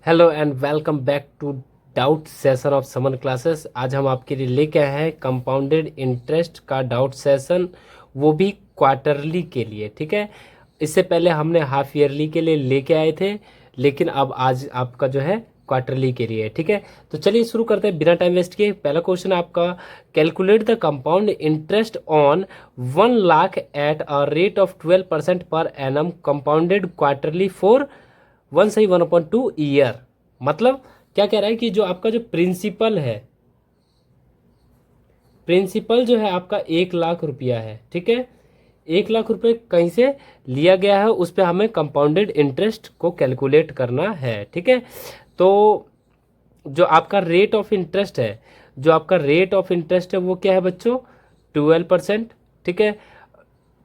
Hello and welcome back to doubt session of summer classes. आज हम आपके लिए लेके आए हैं कंपाउंडेड इंटरेस्ट का डाउट सेशन, वो भी क्वार्टरली के लिए। ठीक है, इससे पहले हमने हाफ ईयरली के लिए लेके आए थे, लेकिन अब आज आपका जो है क्वार्टरली के लिए। ठीक है, तो चलिए शुरू करते हैं बिना टाइम वेस्ट किए। पहला क्वेश्चन आपका, calculate the compound interest on 1 lakh at a rate of 12% per annum compounded quarterly for 1/1/2 year. मतलब क्या कह रहा है कि जो आपका जो प्रिंसिपल है, प्रिंसिपल जो है आपका 1 लाख रुपया है। ठीक है, 1 लाख रुपए कहीं से लिया गया है, उस पर हमें कंपाउंडेड इंटरेस्ट को कैलकुलेट करना है। ठीक है, तो जो आपका रेट ऑफ इंटरेस्ट है, जो आपका रेट ऑफ इंटरेस्ट है वो क्या है बच्चों, 12%। ठीक है,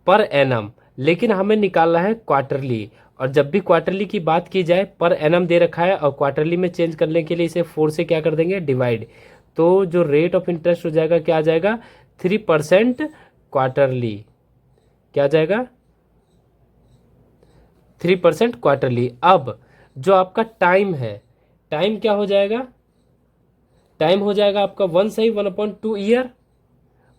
पर एनम, लेकिन हमें निकालना है क्वार्टरली। और जब भी क्वार्टरली की बात की जाए, पर एनम दे रखा है और क्वार्टरली में चेंज करने के लिए इसे 4 से क्या कर देंगे, डिवाइड। तो जो रेट ऑफ इंटरेस्ट हो जाएगा क्या आ जाएगा, 3% क्वार्टरली। क्या आ जाएगा, 3% क्वार्टरली। अब जो आपका टाइम है, टाइम क्या हो जाएगा, टाइम हो जाएगा आपका 1/1/2 ईयर,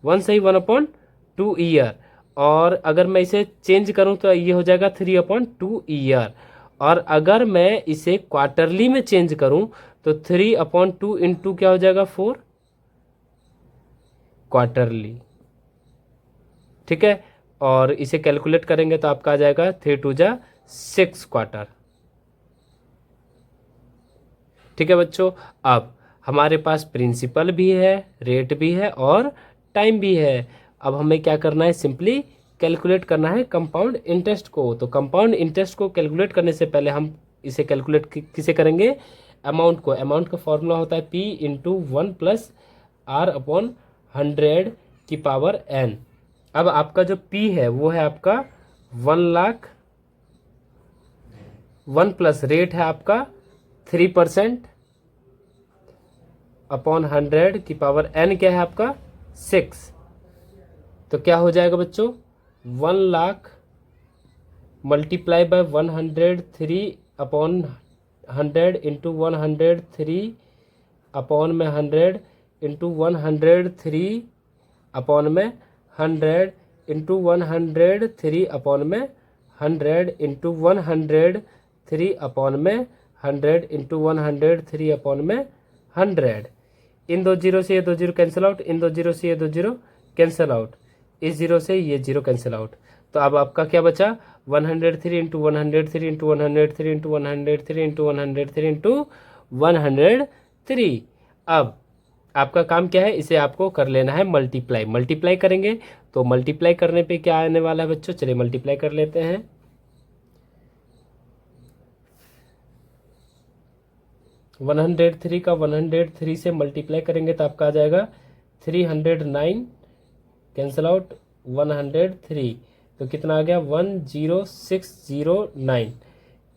1/1/2 ईयर। और अगर मैं इसे चेंज करूं तो ये हो जाएगा 3/2 ईयर। और अगर मैं इसे क्वार्टरली में चेंज करूं तो 3/2 इंटू क्या हो जाएगा, 4 क्वार्टरली। ठीक है, और इसे कैलकुलेट करेंगे तो आपका आ जाएगा 3 2 जा 6 क्वार्टर। ठीक है बच्चों, अब हमारे पास प्रिंसिपल भी है, रेट भी है और टाइम भी है। अब हमें क्या करना है, सिंपली कैलकुलेट करना है कंपाउंड इंटरेस्ट को। तो कंपाउंड इंटरेस्ट को कैलकुलेट करने से पहले हम इसे कैलकुलेट किसे करेंगे, अमाउंट को। अमाउंट का फॉर्मूला होता है P इंटू 1+R/100 की पावर n। अब आपका जो P है वो है आपका 1 लाख, 1 प्लस रेट है आपका 3% अपॉन 100 की पावर n क्या है आपका 6। तो क्या हो जाएगा बच्चों, 1 lakh multiply by 103/100 into 103 upon में 100 इंटू 103 अपॉन में 100 इंटू 100 इंटू 103 अपॉन में 100 इंटू 103 अपॉन में 100। इन दो जीरो से ये दो जीरो कैंसिल आउट, इन दो जीरो से ये दो जीरो कैंसिल आउट, इस जीरो से ये जीरो कैंसिल आउट। तो अब आपका क्या बचा, 103 इंटू 103 इंटू 103 इंटू 103 इंटू 103। अब आपका काम क्या है, इसे आपको कर लेना है मल्टीप्लाई। मल्टीप्लाई करेंगे तो मल्टीप्लाई करने पे क्या आने वाला है बच्चों, चलिए मल्टीप्लाई कर लेते हैं। 103 का 103 से मल्टीप्लाई करेंगे तो आपका आ जाएगा 309, कैंसिल आउट 103। तो कितना आ गया, 10609।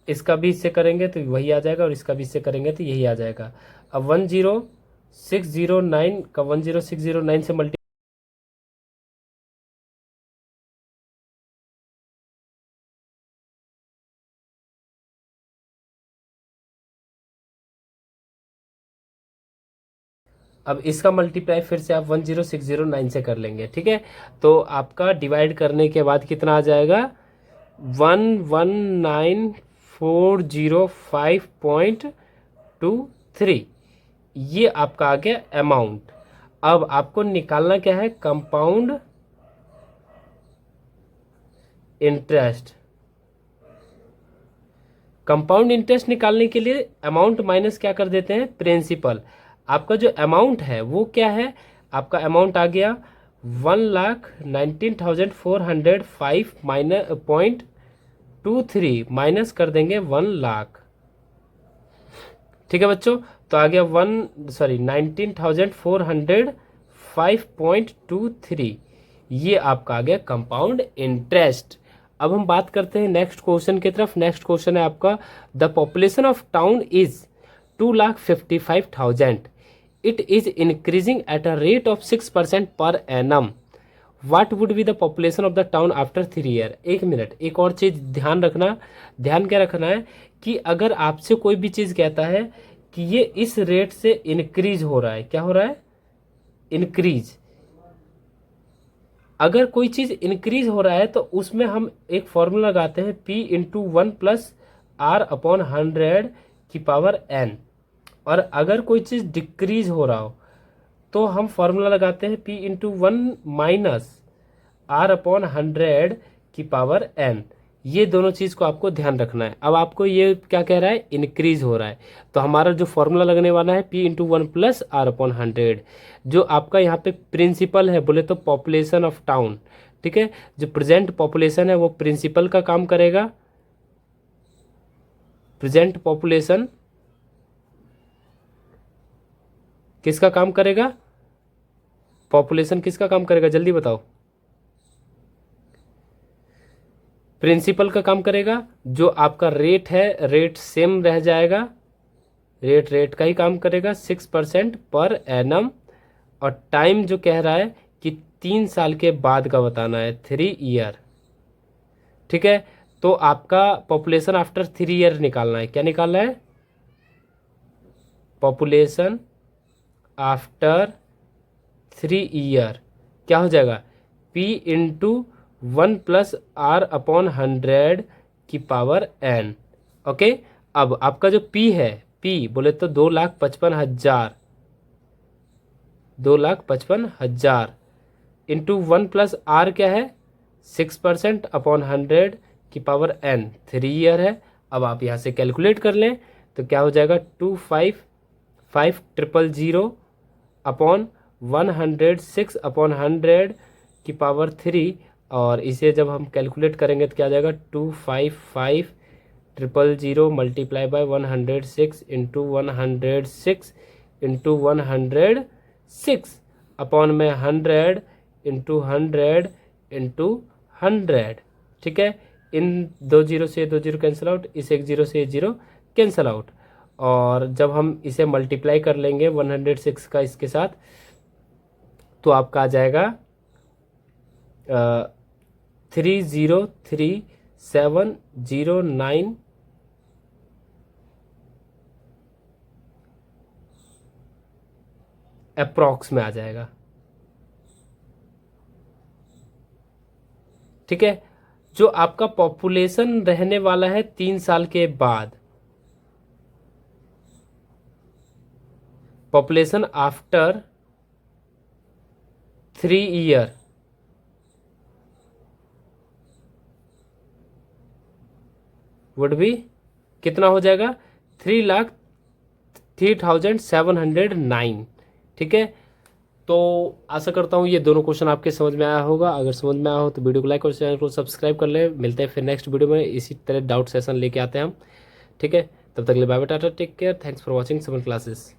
इसका भी इससे करेंगे तो वही आ जाएगा, और इसका भी इससे करेंगे तो यही आ जाएगा। अब 10609 का 10609 से मल्टी, अब इसका मल्टीप्लाई फिर से आप 10609 से कर लेंगे। ठीक है, तो आपका डिवाइड करने के बाद कितना आ जाएगा, 119,405.23। ये आपका आ गया अमाउंट। अब आपको निकालना क्या है, कंपाउंड इंटरेस्ट। कंपाउंड इंटरेस्ट निकालने के लिए अमाउंट माइनस क्या कर देते हैं, प्रिंसिपल। आपका जो अमाउंट है वो क्या है, आपका अमाउंट आ गया 1,19,405 माइनस 0.23 माइनस कर देंगे 1 लाख। ठीक है बच्चों, तो आ गया 19,405.23। ये आपका आ गया कंपाउंड इंटरेस्ट। अब हम बात करते हैं नेक्स्ट क्वेश्चन की तरफ। नेक्स्ट क्वेश्चन है आपका, the population of town is 2,55,000। It is increasing at a rate of 6% per annum what would be the population of the town after 3 year. 1 minute, एक और चीज़ ध्यान रखना, ध्यान क्या रखना है कि अगर आपसे कोई भी चीज़ कहता है कि ये इस रेट से इंक्रीज हो रहा है, क्या हो रहा है, इंक्रीज, अगर कोई चीज़ इंक्रीज हो रहा है तो उसमें हम एक फॉर्मूला लगाते हैं P इंटू 1+R/100 की पावर n। और अगर कोई चीज़ डिक्रीज हो रहा हो तो हम फॉर्मूला लगाते हैं P इंटू 1-R/100 की पावर n। ये दोनों चीज़ को आपको ध्यान रखना है। अब आपको ये क्या कह रहा है, इंक्रीज हो रहा है, तो हमारा जो फॉर्मूला लगने वाला है P इंटू 1+R/100। जो आपका यहाँ पे प्रिंसिपल है बोले तो पॉपुलेशन ऑफ टाउन, ठीक है, जो प्रेजेंट पॉपुलेशन है वो प्रिंसिपल का काम करेगा। प्रेजेंट पॉपुलेशन किसका काम करेगा, पॉपुलेशन किसका काम करेगा, जल्दी बताओ। प्रिंसिपल का काम करेगा। जो आपका रेट है, रेट सेम रह जाएगा, रेट का ही काम करेगा, 6% पर एनम। और टाइम जो कह रहा है कि 3 साल के बाद का बताना है, 3 ईयर, ठीक है। तो आपका पॉपुलेशन आफ्टर 3 ईयर निकालना है। क्या निकालना है, पॉपुलेशन आफ्टर 3 ईयर। क्या हो जाएगा, P इंटू 1+R/100 की पावर n। ओके, अब आपका जो P है, P बोले तो 2,55,000, 2,55,000 इंटू 1+R क्या है, 6%/100 की पावर n, 3 ईयर है। अब आप यहाँ से कैलकुलेट कर लें तो क्या हो जाएगा, 255,106/100 की पावर 3। और इसे जब हम कैलकुलेट करेंगे तो क्या आ जाएगा, 255,000 multiply by 106 into 106 into 106 upon में 100 इंटू 100 इंटू 100, ठीक है। इन 2 जीरो से 2 जीरो कैंसिल आउट, इस 1 जीरो से 1 जीरो कैंसिल आउट। और जब हम इसे मल्टीप्लाई कर लेंगे 106 का इसके साथ तो आपका आ जाएगा 303,709 अप्रॉक्स में आ जाएगा, ठीक है। जो आपका पॉपुलेशन रहने वाला है 3 साल के बाद, पॉपुलेशन आफ्टर 3 ईयर, वुड भी कितना हो जाएगा, 3,03,709, ठीक है। तो आशा करता हूँ ये दोनों क्वेश्चन आपके समझ में आया होगा। अगर समझ में आया हो तो वीडियो को लाइक और चैनल को सब्सक्राइब कर ले। मिलते हैं फिर नेक्स्ट वीडियो में, इसी तरह डाउट सेशन लेके आते हैं हम, ठीक है। तब तक के लिए bye bye, tata, take care, thanks for watching summer classes.